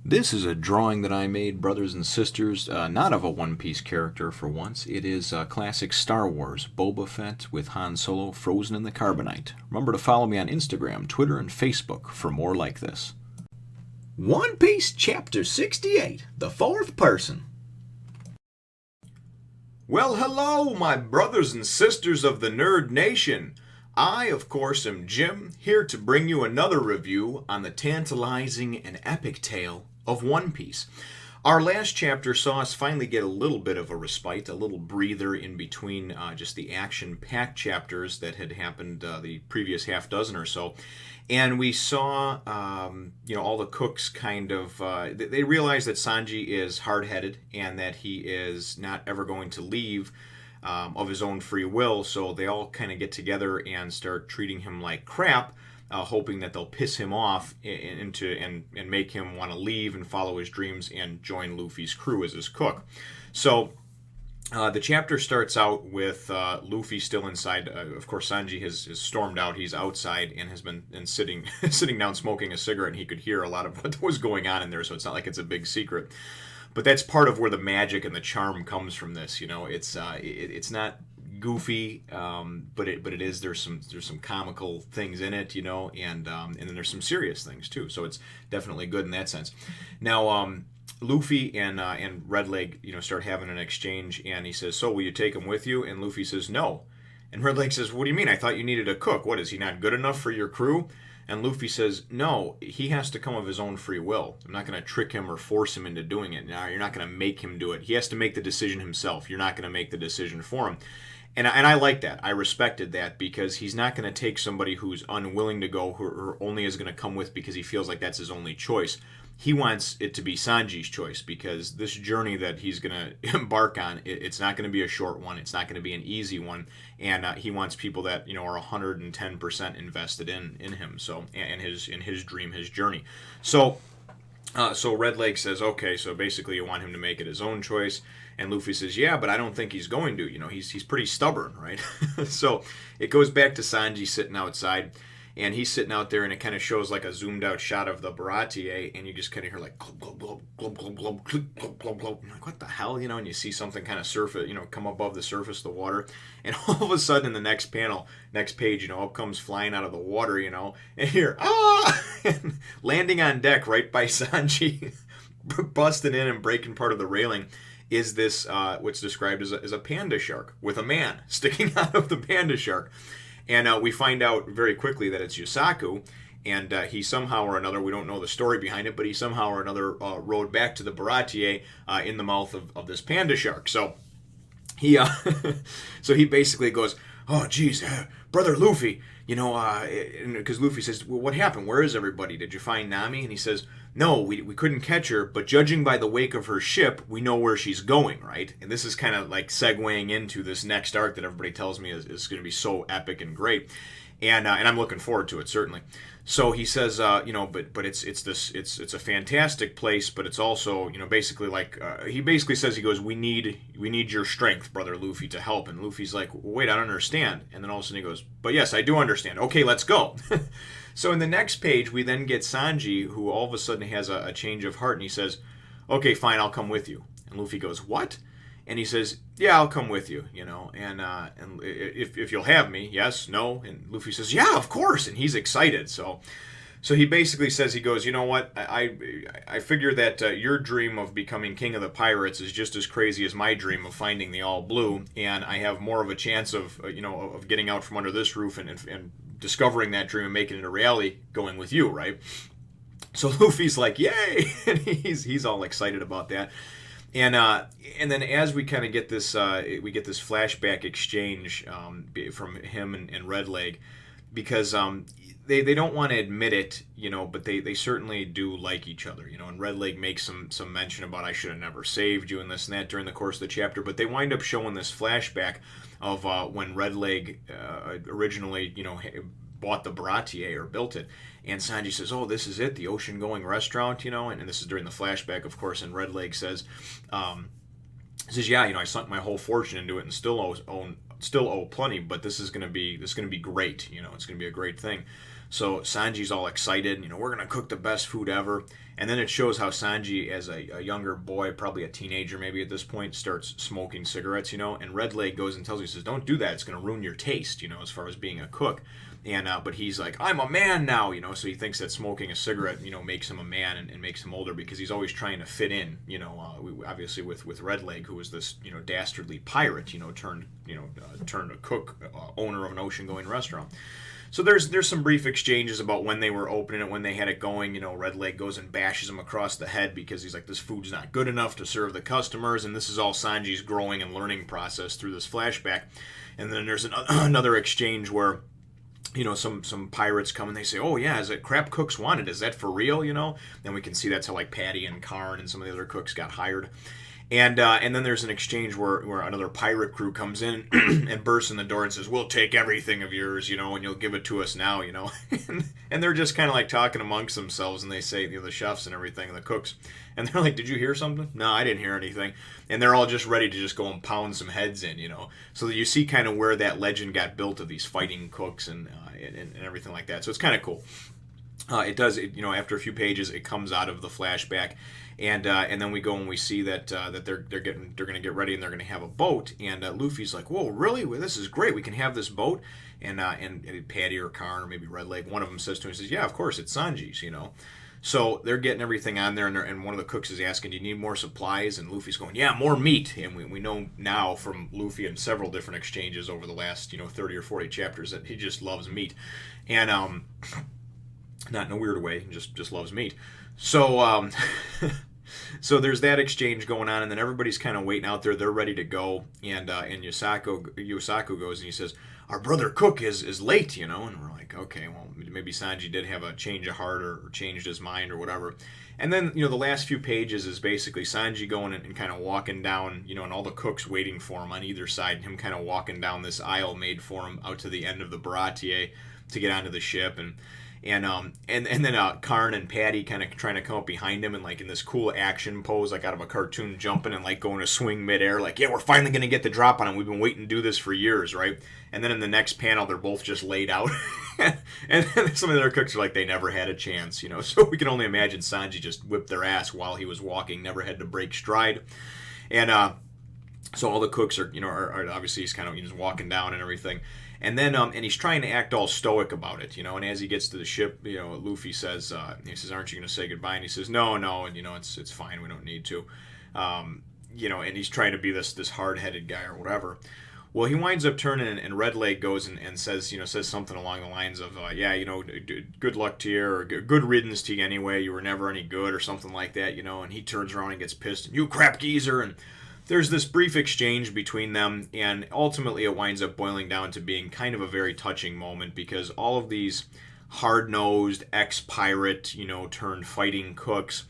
This is a drawing that I made, brothers and sisters, not of a One Piece character for once. It is classic Star Wars, Boba Fett with Han Solo frozen in the carbonite. Remember to follow me on Instagram, Twitter, and Facebook for more like this. One Piece Chapter 68, The Fourth Person. Well, hello, my brothers and sisters of the Nerd Nation. I, of course, am Jim, here to bring you another review on the tantalizing and epic tale of One Piece. Our last chapter saw us finally get a little bit of a respite, a little breather in between just the action-packed chapters that had happened the previous half dozen or so. And we saw, all the cooks kind of, they realized that Sanji is hard-headed and that he is not ever going to leave of his own free will, so they all kind of get together and start treating him like crap, hoping that they'll piss him off and make him want to leave and follow his dreams and join Luffy's crew as his cook. So the chapter starts out with Luffy still inside. Of course, Sanji has stormed out. He's outside and has been sitting down smoking a cigarette, and he could hear a lot of what was going on in there, so it's not like it's a big secret. But that's part of where the magic and the charm comes from this. It's not goofy, but it is. There's some comical things in it, and then there's some serious things too. So it's definitely good in that sense. Now, Luffy and Red Leg, start having an exchange, and he says, "So will you take him with you?" And Luffy says, "No." And Red Leg says, "What do you mean? I thought you needed a cook. What, is he not good enough for your crew?" And Luffy says, "No, he has to come of his own free will. I'm not going to trick him or force him into doing it. Now, you're not going to make him do it. He has to make the decision himself. You're not going to make the decision for him." And I like that. I respected that, because he's not going to take somebody who's unwilling to go, who only is going to come with because he feels like that's his only choice. He wants it to be Sanji's choice, because this journey that he's going to embark on, it's not going to be a short one. It's not going to be an easy one. And he wants people that are 110% invested in him. So in his dream, his journey. So Red Leg says, "Okay, so basically you want him to make it his own choice." And Luffy says, "Yeah, but I don't think he's going to. He's pretty stubborn, right?" So it goes back to Sanji sitting outside. And he's sitting out there, and it kind of shows like a zoomed out shot of the Baratie, and you just kind of hear like glub, glub, glub, glub, glub, glub, glub, glub, glub, glub. I'm like, what the hell, and you see something kind of surface, come above the surface of the water, and all of a sudden in the next panel, next page, up comes flying out of the water, and here, and landing on deck right by Sanji, busting in and breaking part of the railing, is this what's described as a panda shark with a man sticking out of the panda shark. And we find out very quickly that it's Yosaku, and he somehow or another, we don't know the story behind it, but he somehow or another rode back to the Baratie in the mouth of this panda shark. So he basically goes, "Oh, geez, brother Luffy, because Luffy says, well, what happened? Where is everybody? Did you find Nami?" And he says, "No, we couldn't catch her, but judging by the wake of her ship, we know where she's going," right? And this is kind of like segueing into this next arc that everybody tells me is going to be so epic and great. And I'm looking forward to it, certainly. So he says, but it's a fantastic place, but it's also, basically like he basically says, he goes, we need your strength, brother Luffy, to help. And Luffy's like, wait, I don't understand. And then all of a sudden he goes, but yes, I do understand. Okay, let's go. So in the next page, we then get Sanji, who all of a sudden has a change of heart, and he says, "Okay, fine, I'll come with you." And Luffy goes, "What?" And he says, "Yeah, I'll come with you, and if you'll have me, yes, no." And Luffy says, "Yeah, of course," and he's excited. So he basically says, he goes, "You know what? I figure that your dream of becoming king of the pirates is just as crazy as my dream of finding the all blue, and I have more of a chance of of getting out from under this roof and discovering that dream and making it a reality going with you, right?" So Luffy's like, "Yay!" And he's all excited about that. And then as we kind of get this flashback exchange from him and Red Leg, because they don't want to admit it, but they certainly do like each other, and Red Leg makes some mention about, "I should have never saved you," and this and that during the course of the chapter, but they wind up showing this flashback of when Red Leg originally, bought the Baratie or built it, and Sanji says, "Oh, this is it, the ocean-going restaurant," and this is during the flashback, of course, and Red Leg says, "Yeah, I sunk my whole fortune into it and still owe plenty, but this is gonna be great, it's gonna be a great thing." So Sanji's all excited, we're gonna cook the best food ever. And then it shows how Sanji, as a younger boy, probably a teenager maybe at this point, starts smoking cigarettes, and Red Leg goes and tells him, he says, don't do that, it's gonna ruin your taste, as far as being a cook. And but he's like, I'm a man now, so he thinks that smoking a cigarette, makes him a man and makes him older, because he's always trying to fit in, obviously with Red Leg, who was this, dastardly pirate, turned a cook, owner of an ocean-going restaurant. So there's some brief exchanges about when they were opening it, when they had it going. Red Leg goes and bashes him across the head because he's like, this food's not good enough to serve the customers, and this is all Sanji's growing and learning process through this flashback. And then there's another exchange where some pirates come and they say, oh yeah, is it crab cooks wanted? Is that for real? Then we can see that's how like Patty and Carne and some of the other cooks got hired. And then there's an exchange where another pirate crew comes in and bursts in the door and says, we'll take everything of yours, and you'll give it to us now, and they're just kind of like talking amongst themselves, and they say, the chefs and everything, and the cooks, and they're like, did you hear something? No, I didn't hear anything. And they're all just ready to just go and pound some heads in, so that you see kind of where that legend got built of these fighting cooks and everything like that. So it's kind of cool. It does, after a few pages, it comes out of the flashback, and then we go and we see that they're going to get ready and they're going to have a boat, and Luffy's like, whoa, really? Well, this is great. We can have this boat, and Patty or Carne or maybe Red Leg, one of them says to him, he says, yeah, of course, it's Sanji's, So they're getting everything on there, and one of the cooks is asking, do you need more supplies? And Luffy's going, yeah, more meat. And we know now from Luffy in several different exchanges over the last 30 or 40 chapters that he just loves meat, and not in a weird way, just loves meat. So so there's that exchange going on, and then everybody's kind of waiting out there. They're ready to go, and Yosaku goes and he says, our brother cook is late, and we're like, okay, well, maybe Sanji did have a change of heart or changed his mind or whatever. And then the last few pages is basically Sanji going and kind of walking down, and all the cooks waiting for him on either side, and him kind of walking down this aisle made for him out to the end of the Baratie to get onto the ship, and then Carne and Patty kind of trying to come up behind him and like in this cool action pose, like out of a cartoon, jumping and like going to swing midair, like, yeah, we're finally going to get the drop on him. We've been waiting to do this for years, right? And then in the next panel, they're both just laid out, and some of their cooks are like, they never had a chance, So we can only imagine Sanji just whipped their ass while he was walking, never had to break stride, and so all the cooks are obviously he's kind of just walking down and everything. And then, and he's trying to act all stoic about it, and as he gets to the ship, Luffy says, he says, aren't you going to say goodbye? And he says, no, and, it's fine, we don't need to, and he's trying to be this hard-headed guy or whatever. Well, he winds up turning, and Red Leg goes and says, says something along the lines of, yeah, good luck to you, or good riddance to you anyway, you were never any good, or something like that, and he turns around and gets pissed, and you crap geezer, and there's this brief exchange between them, and ultimately it winds up boiling down to being kind of a very touching moment, because all of these hard-nosed ex-pirate, turned fighting cooks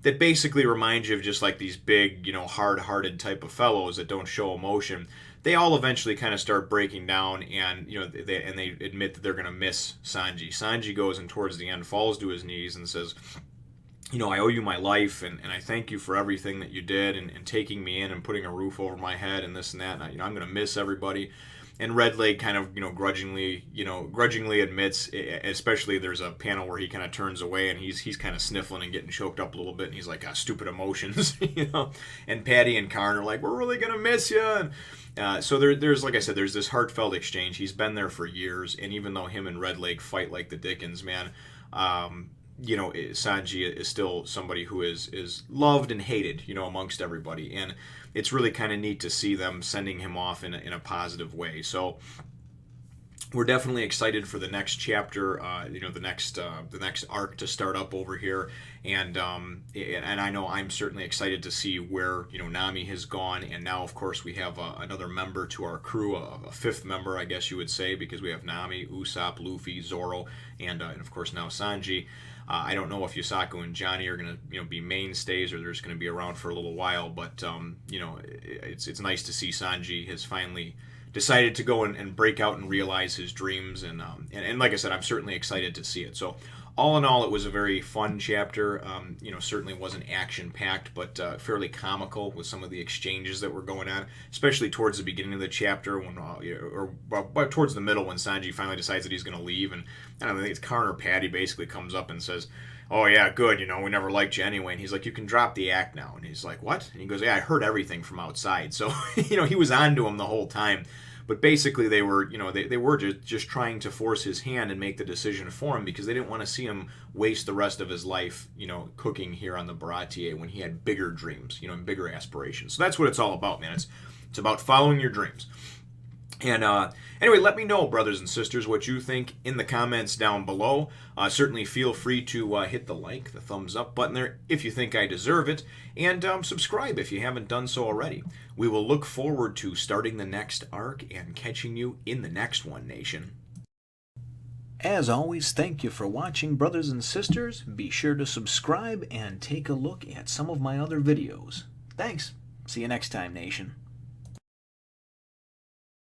that basically remind you of just like these big, hard-hearted type of fellows that don't show emotion, they all eventually kind of start breaking down, and they admit that they're going to miss Sanji. Sanji goes and towards the end falls to his knees and says, I owe you my life, and I thank you for everything that you did, and taking me in and putting a roof over my head and this and that, and I'm going to miss everybody. And Red Leg kind of, grudgingly admits, especially there's a panel where he kind of turns away and he's kind of sniffling and getting choked up a little bit, and he's like, stupid emotions, And Patty and Carne are like, we're really going to miss you. And, so there's, like I said, there's this heartfelt exchange. He's been there for years, and even though him and Red Leg fight like the Dickens, man, Sanji is still somebody who is loved and hated, amongst everybody. And it's really kind of neat to see them sending him off in a positive way. So we're definitely excited for the next chapter, the next arc to start up over here. And I know I'm certainly excited to see where, Nami has gone. And now, of course, we have another member to our crew, a fifth member, I guess you would say, because we have Nami, Usopp, Luffy, Zoro, and of course now Sanji. I don't know if Yosaku and Johnny are going to, be mainstays, or they're just going to be around for a little while. But it's nice to see Sanji has finally decided to go and break out and realize his dreams. And like I said, I'm certainly excited to see it. So all in all, it was a very fun chapter. Certainly wasn't action-packed, but fairly comical with some of the exchanges that were going on, especially towards the beginning of the chapter, but towards the middle when Sanji finally decides that he's going to leave, and I don't know, I think it's Carne or Patty basically comes up and says, "Oh yeah, good. We never liked you anyway." And he's like, "You can drop the act now." And he's like, "What?" And he goes, "Yeah, I heard everything from outside." So he was on to him the whole time. But basically, they were, they were just trying to force his hand and make the decision for him because they didn't want to see him waste the rest of his life, cooking here on the Baratie when he had bigger dreams, and bigger aspirations. So that's what it's all about, man. It's about following your dreams. And anyway, let me know, brothers and sisters, what you think in the comments down below. Certainly feel free to hit the like, the thumbs up button there if you think I deserve it. And subscribe if you haven't done so already. We will look forward to starting the next arc and catching you in the next one, Nation. As always, thank you for watching, brothers and sisters. Be sure to subscribe and take a look at some of my other videos. Thanks. See you next time, Nation.